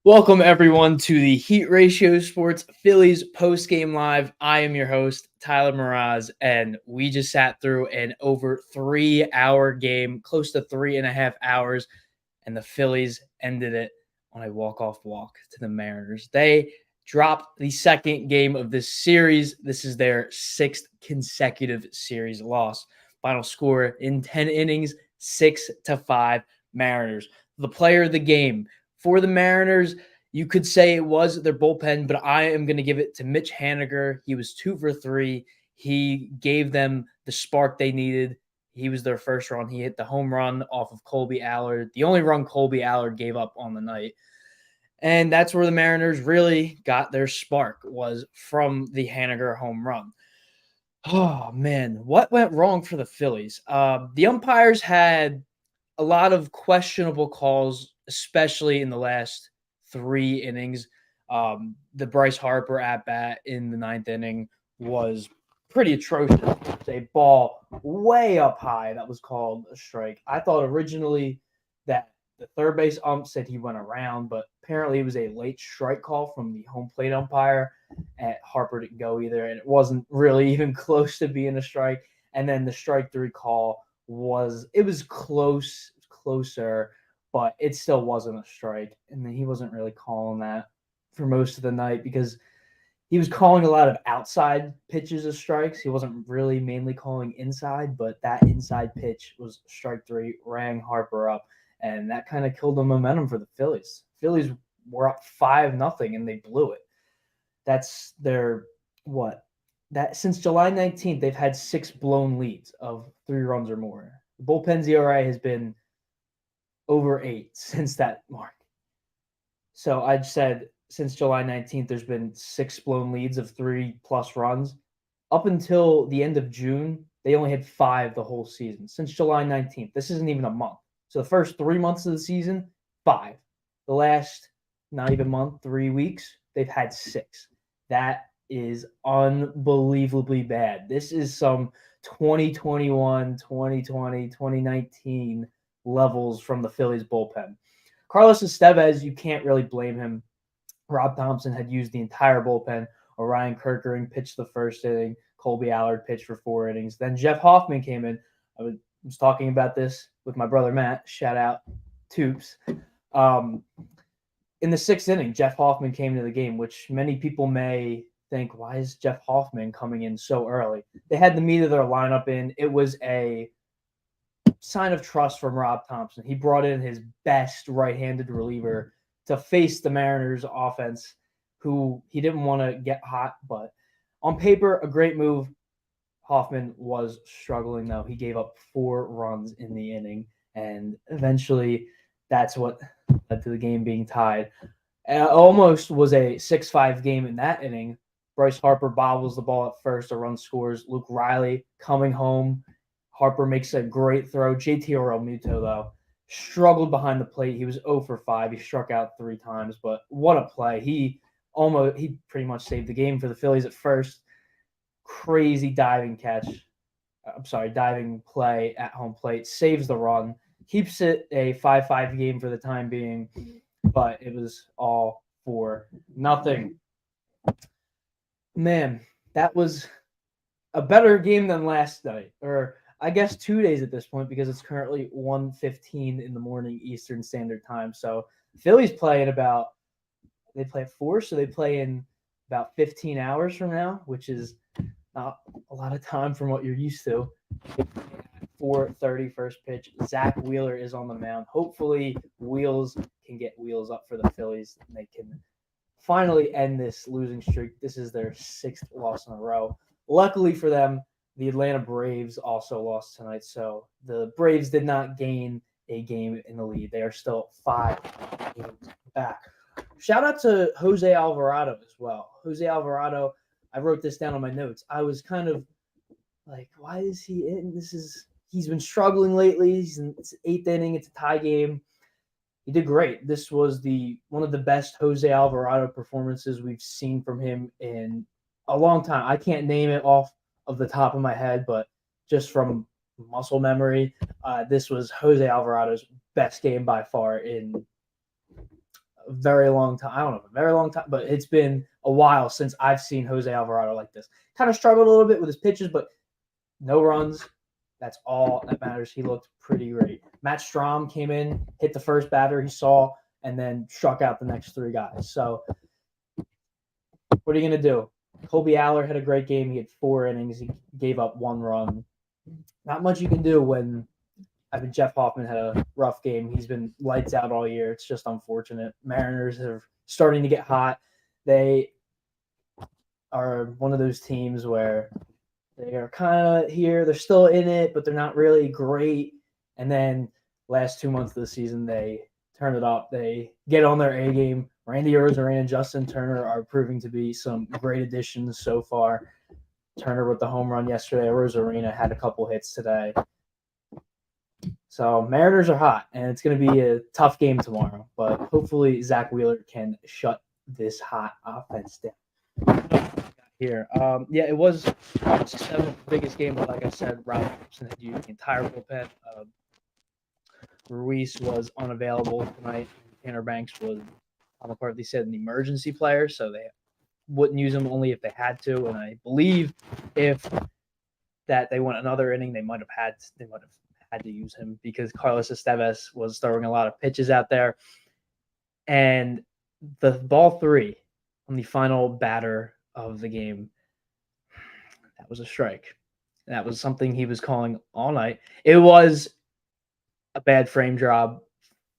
Welcome everyone to the Heat Ratio Sports Phillies Postgame Live. I am your host, Tyler Mroz, and we just sat through an over 3-hour game, close to 3.5 hours, and the Phillies ended it on a walk-off walk to the Mariners. They dropped the second game of this series. This is their sixth consecutive series loss. Final score in 10 innings, 6-5 Mariners. The player of the game for the Mariners, you could say it was their bullpen, but I am going to give it to Mitch Haniger. He was 2 for 3. He gave them the spark they needed. He was their first run. He hit the home run off of Colby Allard, the only run Colby Allard gave up on the night. And that's where the Mariners really got their spark, was from the Haniger home run. Oh, man, what went wrong for the Phillies? The umpires had a lot of questionable calls, especially in the last 3 innings. The Bryce Harper at bat in the ninth inning was pretty atrocious. It's a ball way up high that was called a strike. I thought originally that the third base ump said he went around, but apparently it was a late strike call from the home plate umpire, and Harper didn't go either, and it wasn't really even close to being a strike. And then the strike three call was closer, but it still wasn't a strike. And then he wasn't really calling that for most of the night because he was calling a lot of outside pitches as strikes. He wasn't really mainly calling inside, but that inside pitch was strike three, rang Harper up, and that kind of killed the momentum for the Phillies. Phillies were up 5-0 and they blew it. That's their since July 19th, they've had 6 blown leads of 3 runs or more. The bullpen's ERA has been over 8 since that mark. So I said since July 19th, there's been 6 blown leads of 3+ runs. Up until the end of June, they only had 5 the whole season. Since July 19th, this isn't even a month. So the first 3 months of the season, 5. The last not even month, 3 weeks, they've had 6. That is unbelievably bad. This is some 2021, 2020, 2019 levels from the Phillies bullpen. Carlos Estevez, you can't really blame him. Rob Thompson had used the entire bullpen. Orion Kerkering pitched the first inning. Colby Allard pitched for 4 innings. Then Jeff Hoffman came in. I was talking about this with my brother Matt. Shout out Toops. In the 6th inning, Jeff Hoffman came into the game, which many people may think, why is Jeff Hoffman coming in so early? They had the meat of their lineup in. It was a sign of trust from Rob Thompson. He brought in his best right-handed reliever to face the Mariners offense, who he didn't want to get hot, but on paper, a great move. Hoffman was struggling, though. He gave up 4 runs in the inning, and eventually that's what led to the game being tied. It almost was a 6-5 game in that inning. Bryce Harper bobbles the ball at first, a run scores. Luke Riley coming home. Harper makes a great throw. JT Realmuto, though, struggled behind the plate. He was 0 for 5. He struck out 3 times, but what a play. He pretty much saved the game for the Phillies at first. Crazy diving play at home plate. Saves the run. Keeps it a 5-5 game for the time being, but it was all for nothing. Man, that was a better game than last night, or I guess 2 days at this point, because it's currently 1:15 in the morning Eastern Standard Time. So Phillies play they play at 4, so they play in about 15 hours from now, which is not a lot of time from what you're used to. 4:30 first pitch. Zach Wheeler is on the mound. Hopefully, Wheels can get wheels up for the Phillies, and they can finally end this losing streak. This is their 6th loss in a row. Luckily for them, the Atlanta Braves also lost tonight, so the Braves did not gain a game in the lead. They are still 5 games back. Shout out to Jose Alvarado as well. Jose Alvarado, I wrote this down on my notes. I was kind of like, why is he in? He's been struggling lately. It's 8th inning. It's a tie game. He did great. This was one of the best Jose Alvarado performances we've seen from him in a long time. I can't name it off of the top of my head, but just from muscle memory, this was Jose Alvarado's best game by far in a very long time. I don't know, a very long time, but it's been a while since I've seen Jose Alvarado like this. Kind of struggled a little bit with his pitches, but no runs. That's all that matters. He looked pretty great. Matt Strom came in, hit the first batter he saw, and then struck out the next three guys. So what are you going to do? Kobe Aller had a great game. He had 4 innings. He gave up 1 run. Not much you can do when Jeff Hoffman had a rough game. He's been lights out all year. It's just unfortunate. Mariners are starting to get hot. They are one of those teams where they are kind of here. They're still in it, but they're not really great. And then last 2 months of the season, they turn it up. They get on their A game. Randy Arozarena and Justin Turner are proving to be some great additions so far. Turner with the home run yesterday. Arozarena had a couple hits today. So Mariners are hot, and it's going to be a tough game tomorrow. But hopefully Zach Wheeler can shut this hot offense down. Here, it was the 7th biggest game, but like I said, Rob Gibson had used the entire bullpen. Ruiz was unavailable tonight. Tanner Banks was on the part they said an emergency player, so they wouldn't use him only if they had to. And I believe if that they went another inning, they might have had to use him because Carlos Estevez was throwing a lot of pitches out there. And the ball 3 on the final batter of the game, that was a strike. That was something he was calling all night. It was a bad frame job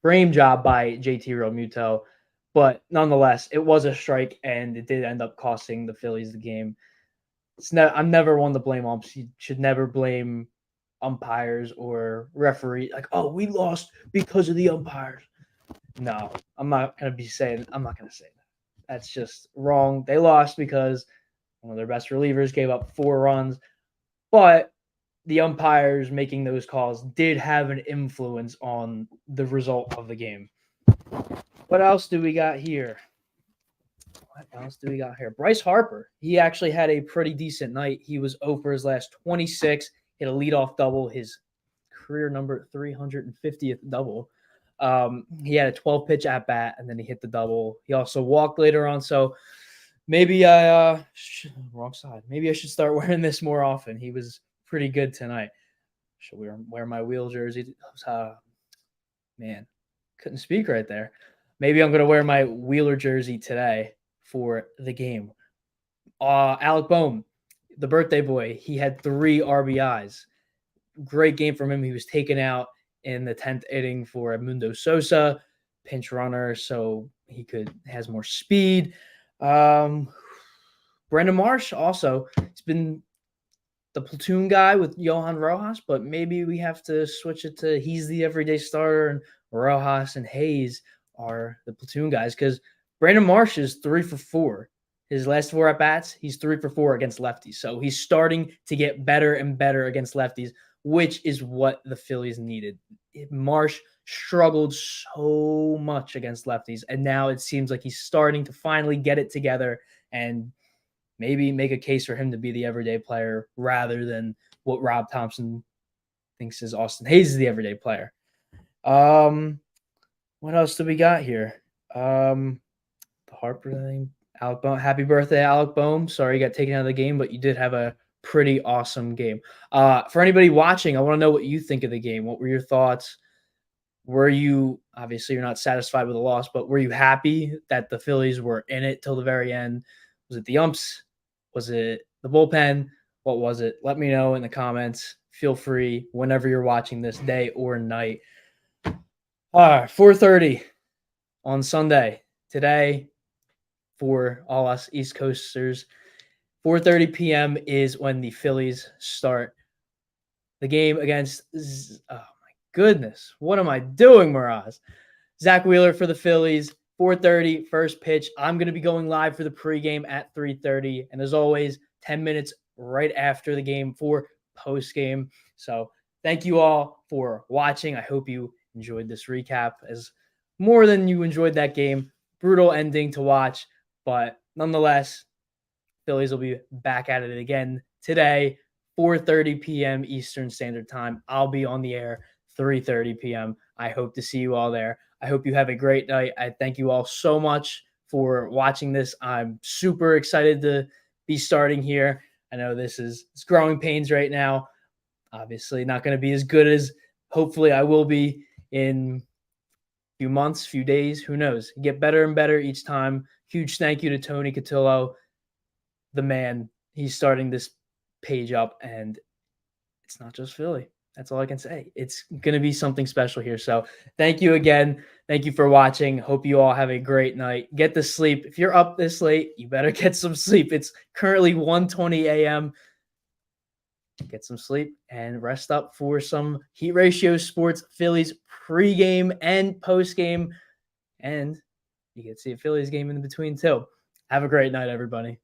by JT Realmuto, but nonetheless, it was a strike, and it did end up costing the Phillies the game. I'm never one to blame umps. You should never blame umpires or referee. Like, oh, we lost because of the umpires. No, I'm not going to say that. That's just wrong. They lost because one of their best relievers gave up 4 runs, but the umpires making those calls did have an influence on the result of the game. What else do we got here? Bryce Harper. He actually had a pretty decent night. He was 0 for his last 26, hit a leadoff double, his career number 350th double. He had a 12-pitch at-bat, and then he hit the double. He also walked later on, so maybe wrong side. Maybe I should start wearing this more often. He was pretty good tonight. Should wear my Wheel jersey? Man, couldn't speak right there. Maybe I'm going to wear my Wheeler jersey today for the game. Alec Bohm, the birthday boy, he had 3 RBIs. Great game from him. He was taken out in the 10th inning for Edmundo Sosa, pinch runner, so he has more speed. Brandon Marsh also, he's been the platoon guy with Johan Rojas, but maybe we have to switch it to he's the everyday starter and Rojas and Hayes are the platoon guys because Brandon Marsh is 3 for 4. His last 4 at-bats, he's 3 for 4 against lefties. So he's starting to get better and better against lefties, which is what the Phillies needed. Marsh struggled so much against lefties, and now it seems like he's starting to finally get it together and maybe make a case for him to be the everyday player rather than what Rob Thompson thinks is Austin Hayes is the everyday player. What else do we got here? The Harper thing. Alec Bohm. Happy birthday, Alec Bohm. Sorry you got taken out of the game, but you did have a pretty awesome game. For anybody watching, I want to know what you think of the game. What were your thoughts? Obviously you're not satisfied with the loss, but were you happy that the Phillies were in it till the very end? Was it the umps? Was it the bullpen? What was it? Let me know in the comments. Feel free whenever you're watching this, day or night. 4:30 on Sunday. Today, for all us East Coasters, 4:30 p.m. is when the Phillies start the game against oh my goodness. What am I doing, Mroz? Zach Wheeler for the Phillies. 4:30, first pitch. I'm going to be going live for the pregame at 3:30. And as always, 10 minutes right after the game for postgame. So thank you all for watching. I hope you enjoyed this recap as more than you enjoyed that game. Brutal ending to watch. But nonetheless, Phillies will be back at it again today, 4:30 p.m. Eastern Standard Time. I'll be on the air 3:30 p.m. I hope to see you all there. I hope you have a great night. I thank you all so much for watching this. I'm super excited to be starting here. I know it's growing pains right now. Obviously, not going to be as good as hopefully I will be in few months, few days, who knows? Get better and better each time. Huge thank you to Tony Cotillo, the man. He's starting this page up, and it's not just Philly. That's all I can say. It's going to be something special here. So thank you again. Thank you for watching. Hope you all have a great night. Get to sleep. If you're up this late, you better get some sleep. It's currently 1:20 a.m. Get some sleep and rest up for some Heat Ratio Sports Phillies pregame and postgame. And you get to see a Phillies game in between too. Have a great night, everybody.